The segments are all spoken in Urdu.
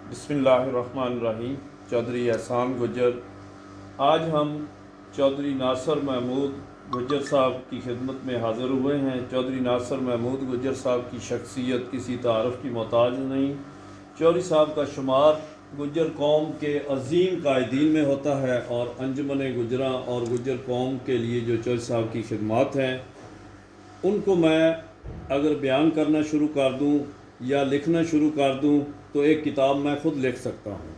بسم اللہ الرحمن الرحیم۔ چودھری احسان گجر، آج ہم چودھری ناصر محمود گجر صاحب کی خدمت میں حاضر ہوئے ہیں۔ چودھری ناصر محمود گجر صاحب کی شخصیت کسی تعارف کی محتاج نہیں۔ چودھری صاحب کا شمار گجر قوم کے عظیم قائدین میں ہوتا ہے، اور انجمن گجراں اور گجر قوم کے لیے جو چودھری صاحب کی خدمات ہیں ان کو میں اگر بیان کرنا شروع کر دوں یا لکھنا شروع کر دوں تو ایک کتاب میں خود لکھ سکتا ہوں۔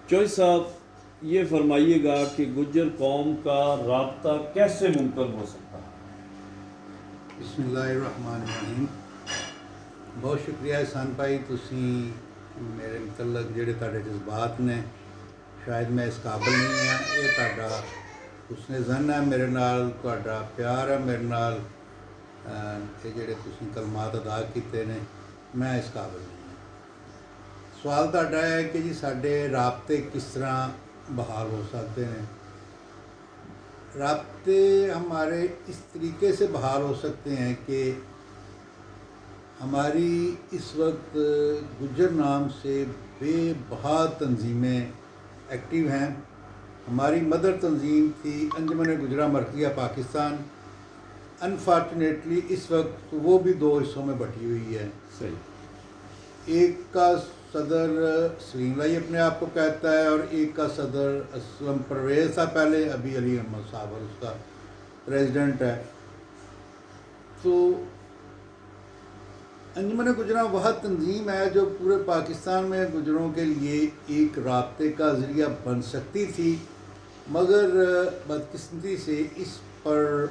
چودھری صاحب یہ فرمائیے گا کہ گجر قوم کا رابطہ کیسے ممکن ہو سکتا ہے؟ بسم اللہ الرحمن الرحیم۔ بہت شکریہ احسان بھائی، تسی میرے متعلق جڑے تہاڈے جذبات نے، شاید میں اس قابل نہیں ہاں، یہ تہاڈا حسن ظن ہے میرے نال، تہاڈا پیار ہے میرے نال، کہ جڑے تسی کلمات ادا کیتے نے، میں اس قابل نہیں ہاں۔ سوال تہاڈا ہے کہ جی ساڈے رابطے کس طرح بحال ہو سکتے ہیں۔ رابطے ہمارے اس طریقے سے بحال ہو سکتے ہیں کہ ہماری اس وقت گجر نام سے بے بہا تنظیمیں ایکٹیو ہیں۔ ہماری مدر تنظیم تھی انجمن گجراں مرکزیہ پاکستان، انفارچونیٹلی اس وقت وہ بھی دو حصوں میں بٹی ہوئی ہے۔ صحیح۔ ایک کا صدر سلیم لائی اپنے آپ کو کہتا ہے، اور ایک کا صدر اسلم پرویز تھا پہلے، ابھی علی احمد صاحب اور اس کا پریزیڈنٹ ہے۔ تو انجمن گجراں وہ تنظیم ہے جو پورے پاکستان میں گجروں کے لیے ایک رابطے کا ذریعہ بن سکتی تھی، مگر بدقسمتی سے اس پر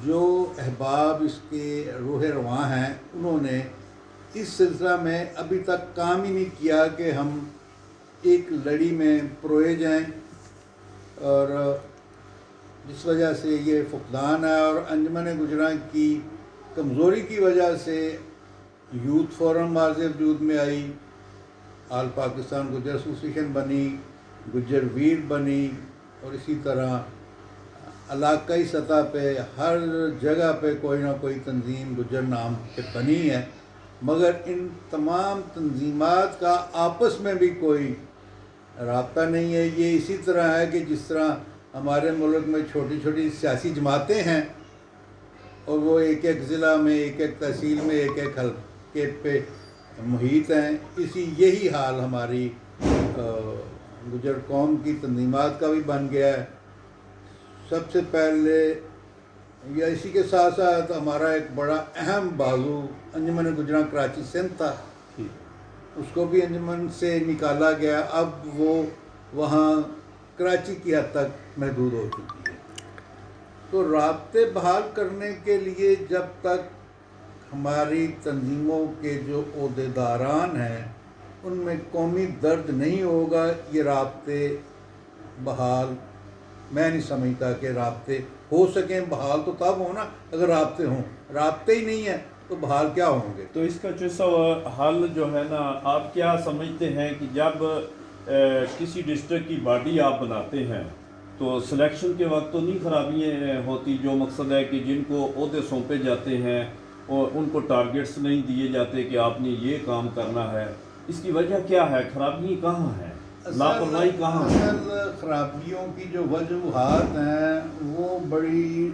جو احباب اس کے روح رواں ہیں انہوں نے اس سلسلہ میں ابھی تک کام ہی نہیں کیا کہ ہم ایک لڑی میں پروئے جائیں، اور جس وجہ سے یہ فقدان ہے۔ اور انجمن گجراں کی کمزوری کی وجہ سے یوتھ فورم مارز وجود میں آئی، آل پاکستان گجر ایسوسیشن بنی، گجر ویر بنی، اور اسی طرح علاقائی سطح پہ ہر جگہ پہ کوئی نہ کوئی تنظیم گجر نام پہ بنی ہے، مگر ان تمام تنظیمات کا آپس میں بھی کوئی رابطہ نہیں ہے۔ یہ اسی طرح ہے کہ جس طرح ہمارے ملک میں چھوٹی چھوٹی سیاسی جماعتیں ہیں، اور وہ ایک ایک ضلع میں، ایک ایک تحصیل میں، ایک ایک حلقے پہ محیط ہیں، یہی حال ہماری گجر قوم کی تنظیمات کا بھی بن گیا ہے۔ سب سے پہلے یا اسی کے ساتھ ساتھ ہمارا ایک بڑا اہم بازو انجمن گجراں کراچی سندھ تھا، اس کو بھی انجمن سے نکالا گیا، اب وہ وہاں کراچی کی حد تک محدود ہو چکی ہے۔ تو رابطے بحال کرنے کے لیے جب تک ہماری تنظیموں کے جو عہدیداران ہیں ان میں قومی درد نہیں ہوگا، یہ رابطے بحال میں نہیں سمجھتا کہ رابطے ہو سکیں۔ بحال تو تب ہونا اگر رابطے ہوں، رابطے ہی نہیں ہیں تو بحال کیا ہوں گے؟ تو اس کا جو حل جو ہے نا، آپ کیا سمجھتے ہیں کہ جب کسی ڈسٹرکٹ کی باڈی آپ بناتے ہیں تو سلیکشن کے وقت تو نہیں خرابیاں ہوتی؟ جو مقصد ہے کہ جن کو عہدے سونپے جاتے ہیں اور ان کو ٹارگٹس نہیں دیے جاتے کہ آپ نے یہ کام کرنا ہے، اس کی وجہ کیا ہے؟ خرابی کہاں ہے؟ لاپرواہی کہاں ہے؟ اصل خرابیوں کی جو وجوہات ہیں وہ بڑی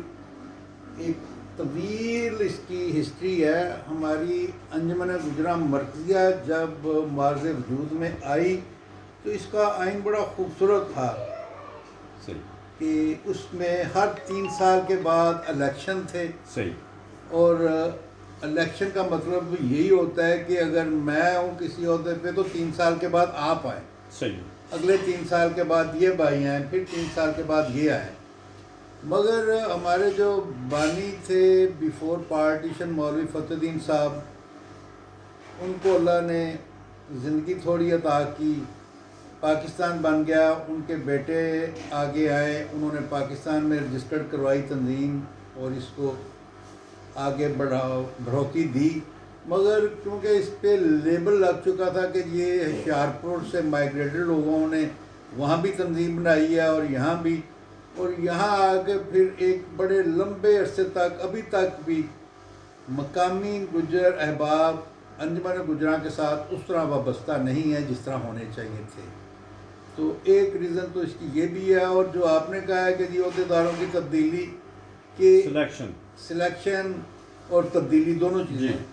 ایک طویل اس کی ہسٹری ہے۔ ہماری انجمن گجراں مرکزیہ جب مارز وجود میں آئی تو اس کا آئین بڑا خوبصورت تھا صحیح کہ اس میں ہر 3 سال کے بعد الیکشن تھے، صحیح۔ اور الیکشن کا مطلب یہی ہوتا ہے کہ اگر میں ہوں کسی عہدے پہ تو 3 سال کے بعد آپ آئیں، صحیح۔ اگلے 3 سال کے بعد یہ بھائی آئیں، پھر 3 سال کے بعد یہ آئیں۔ مگر ہمارے جو بانی تھے بیفور پارٹیشن مولوی فتح الدین صاحب، ان کو اللہ نے زندگی تھوڑی عطا کی، پاکستان بن گیا، ان کے بیٹے آگے آئے، انہوں نے پاکستان میں رجسٹرڈ کروائی تنظیم اور اس کو آگے بڑھوتی دی، مگر کیونکہ اس پہ لیبل لگ چکا تھا کہ یہ ہوشیارپور سے مائیگریٹڈ لوگوں نے وہاں بھی تنظیم بنائی ہے اور یہاں بھی، اور یہاں آگے پھر ایک بڑے لمبے عرصے تک ابھی تک بھی مقامی گجر احباب انجمن گجراں کے ساتھ اس طرح وابستہ نہیں ہیں جس طرح ہونے چاہیے تھے. تو ایک ریزن تو اس کی یہ بھی ہے. اور جو آپ نے کہا ہے کہ جی عہدیداروں کی تبدیلی کے سلیکشن اور تبدیلی دونوں چیزیں ہیں.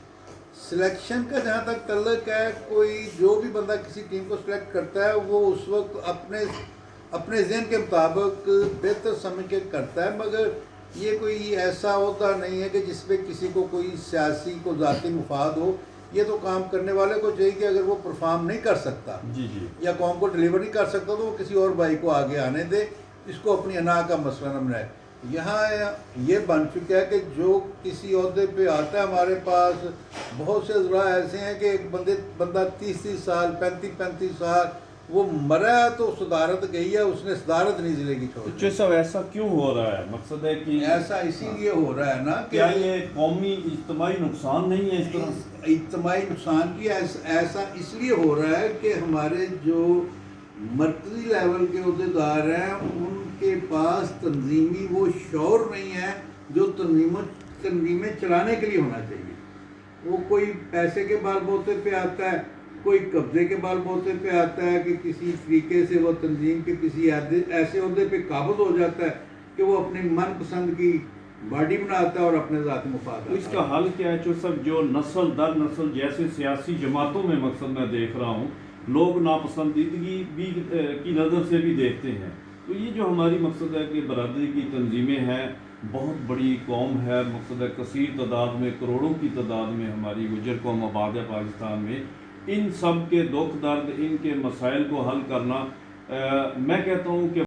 سلیکشن کا جہاں تک تعلق ہے، کوئی جو بھی بندہ کسی ٹیم کو سلیکٹ کرتا ہے وہ اس وقت اپنے ذہن کے مطابق بہتر سمجھ کے کرتا ہے، مگر یہ کوئی ایسا عہدہ نہیں ہے کہ جس پہ کسی کو کوئی سیاسی کو ذاتی مفاد ہو. یہ تو کام کرنے والے کو چاہیے کہ اگر وہ پرفارم نہیں کر سکتا یا قوم کو ڈلیور نہیں کر سکتا تو وہ کسی اور بھائی کو آگے آنے دے، اس کو اپنی انا کا مسئلہ نہ بنائے. یہاں یہ بن چکا ہے کہ جو کسی عہدے پہ آتا ہے، ہمارے پاس بہت سے ذرا ایسے ہیں کہ ایک بندہ 30 سال 35 سال وہ مرا ہے تو صدارت گئی ہے، اس نے صدارت نہیں ضلع کی چھوڑی. چودھری صاحب ایسا کیوں ہو رہا ہے؟ مقصد ہے کہ ایسا اسی لیے ہو رہا ہے نا کہ کیا یہ قومی اجتماعی نقصان نہیں ہے؟ اس طرح اجتماعی نقصان کی ایسا اس لیے ہو رہا ہے کہ ہمارے جو مرکزی لیول کے عہدیدار ہیں ان کے پاس تنظیمی وہ شعور نہیں ہے جو تنظیمیں چلانے کے لیے ہونا چاہیے. وہ کوئی پیسے کے بال بوتے پہ آتا ہے، کوئی قبضے کے بال بوتے پہ آتا ہے کہ کسی طریقے سے وہ تنظیم کے کسی ایسے عہدے پہ قابض ہو جاتا ہے کہ وہ اپنی من پسند کی باڈی بناتا ہے اور اپنے ذاتی مفاد. تو اس کا حل کیا ہے چودھری صاحب؟ جو نسل در نسل جیسے سیاسی جماعتوں میں مقصد میں دیکھ رہا ہوں، لوگ ناپسندیدگی بھی کی نظر سے بھی دیکھتے ہیں. تو یہ جو ہماری مقصد ہے کہ برادری کی تنظیمیں ہیں، بہت بڑی قوم ہے، مقصد ہے کثیر تعداد میں، کروڑوں کی تعداد میں ہماری گجر قوم آباد ہے پاکستان میں. ان سب کے دکھ درد، ان کے مسائل کو حل کرنا، میں کہتا ہوں کہ